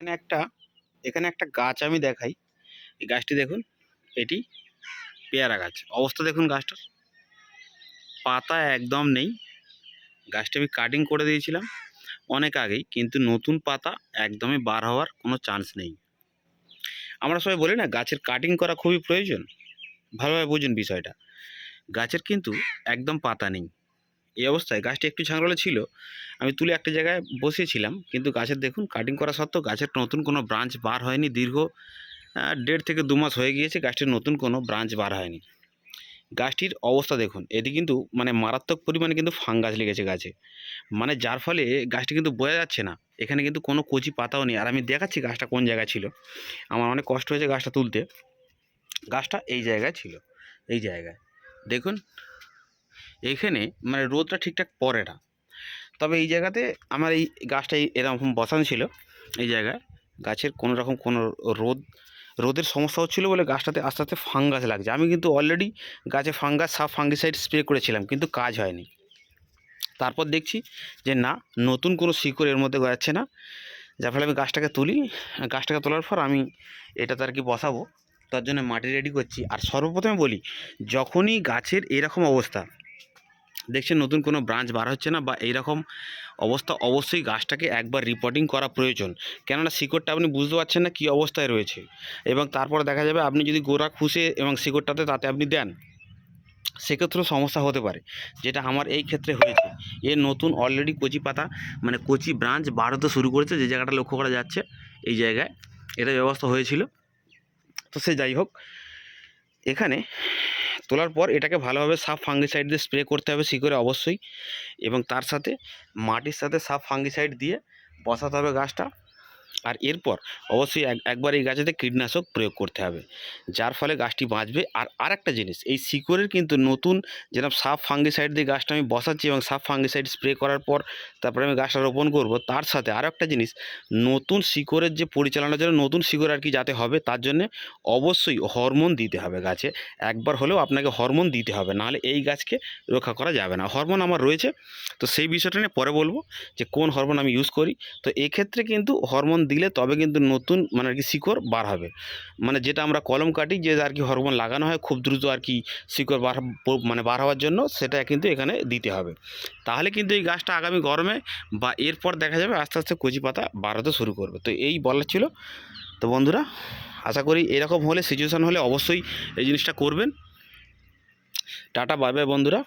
এখানে একটা এখানে একটা গাছ আমি দেখাই। এই গাছটি দেখুন, এটি পেয়ারা গাছ। অবস্থা দেখুন গাছটার, পাতা একদম নেই। গাছটা আমি কাটিং করে দিয়েছিলাম অনেক আগেই, কিন্তু নতুন পাতা একদমই বার হওয়ার কোনো চান্স নেই। আমরা সবাই বলি না, গাছের কাটিং করা খুবই প্রয়োজন। ভালোভাবে বুঝুন বিষয়টা। গাছের কিন্তু একদম পাতা নেই। এই অবস্থায় গাছটি একটু ঝাঁকড়ালো ছিল, আমি তুলে একটা জায়গায় বসিয়েছিলাম, কিন্তু গাছের দেখুন কাটিং করা সত্ত্বেও গাছের নতুন কোনো ব্রাঞ্চ বার হয়নি। দীর্ঘ 1.5 থেকে 2 মাস হয়ে গিয়েছে গাছটির নতুন কোনো ব্রাঞ্চ বার হয়নি। গাছটির অবস্থা দেখুন, এতে কিন্তু মানে মারাত্মক পরিমাণে কিন্তু ফাঙ্গাস লেগেছে গাছে, মানে যার ফলে গাছটি কিন্তু বোঝা যাচ্ছে না এখানে কিন্তু কোনো কচি পাতাও নেই। আর আমি দেখাচ্ছি গাছটা কোন জায়গায় ছিল। আমার অনেক কষ্ট হয়েছে গাছটা তুলতে। গাছটা এই জায়গায় ছিল, এই জায়গায় দেখুন। এইখানে মানে রোদটা ঠিকঠাক পড়ে না, তবে এই জায়গাতে আমার এই গাছটা এরকম বসানো ছিল। এই জায়গায় গাছের কোনো রকম কোনো রোদের সমস্যা হচ্ছিলো বলে গাছটাতে আস্তে আস্তে ফাঙ্গাস লাগছে। আমি কিন্তু অলরেডি গাছে সাব ফাঙ্গিসাইড স্প্রে করেছিলাম, কিন্তু কাজ হয়নি। তারপর দেখছি যে না, নতুন কোনো শিকড় এর মধ্যে গজাচ্ছে না, যার ফলে আমি গাছটাকে তুলি। গাছটাকে তোলার পর আমি এটাতে আর কি বসাবো, তার জন্য মাটি রেডি করছি। আর সর্বপ্রথমে বলি, যখনই গাছের এরকম অবস্থা দেখছেন, নতুন কোনো ব্রাঞ্চ বার হচ্ছে না বা এইরকম অবস্থা, অবশ্যই গাছটাকে একবার রিপোর্টিং করা প্রয়োজন। কেননা শিকড়টা আপনি বুঝতে পারছেন না কী অবস্থায় রয়েছে, এবং তারপরে দেখা যাবে আপনি যদি গোড়া খুশে এবং শিকড়টাতে তাতে আপনি দেন, সেক্ষেত্রেও সমস্যা হতে পারে, যেটা আমার এই ক্ষেত্রে হয়েছে। এর নতুন অলরেডি কচি পাতা মানে কচি ব্রাঞ্চ বার হতে শুরু করেছে, যে জায়গাটা লক্ষ্য করা যাচ্ছে এই জায়গায় এটা ব্যবস্থা হয়েছিল। তো সে যাই হোক, এখানে তোলার পর এটাকে ভালোভাবে সাব ফাঙ্গিসাইড দিয়ে স্প্রে করতে হবে শিকড়ে অবশ্যই, এবং তার সাথে মাটির সাথে সাব ফাঙ্গিসাইড দিয়ে বসাতে হবে গাছটা। আর এরপর অবশ্যই একবার এই গাছেতে কীটনাশক প্রয়োগ করতে হবে, যার ফলে গাছটি বাঁচবে। আর আরেকটা জিনিস, এই শিকড়ের কিন্তু নতুন যেরকম সাব ফাঙ্গিসাইড দিয়ে গাছটা আমি বসাচ্ছি এবং সাব ফাঙ্গিসাইড স্প্রে করার পর তারপরে আমি গাছটা রোপণ করব, তার সাথে আরও একটা জিনিস, নতুন শিকড়ের যে পরিচালনার জন্য নতুন শিকড় আর কি যাতে হবে, তার জন্যে অবশ্যই হরমোন দিতে হবে গাছে। একবার হলেও আপনাকে হরমোন দিতে হবে, নাহলে এই গাছকে রক্ষা করা যাবে না। হরমোন আমার রয়েছে, তো সেই বিষয়টা নিয়ে পরে বলবো যে কোন হরমোন আমি ইউজ করি। তো এক্ষেত্রে কিন্তু হরমোন দিলে তবে কিন্তু নতুন মানে আর কি শিকড় বার হবে। মানে যেটা আমরা কলম কাটি, যে আর কি হরমোন লাগানো হয় খুব দ্রুত আর কি শিকড় মানে বার হওয়ার জন্য, সেটা কিন্তু এখানে দিতে হবে। তাহলে কিন্তু এই গাছটা আগামী গরমে বা এরপর দেখা যাবে আস্তে আস্তে কচি পাতা বার হতে শুরু করবে। তো এই বলার ছিল। তো বন্ধুরা, আশা করি এরকম হলে সিচুয়েশান হলে অবশ্যই এই জিনিসটা করবেন। টাটা, বাই বাই বন্ধুরা।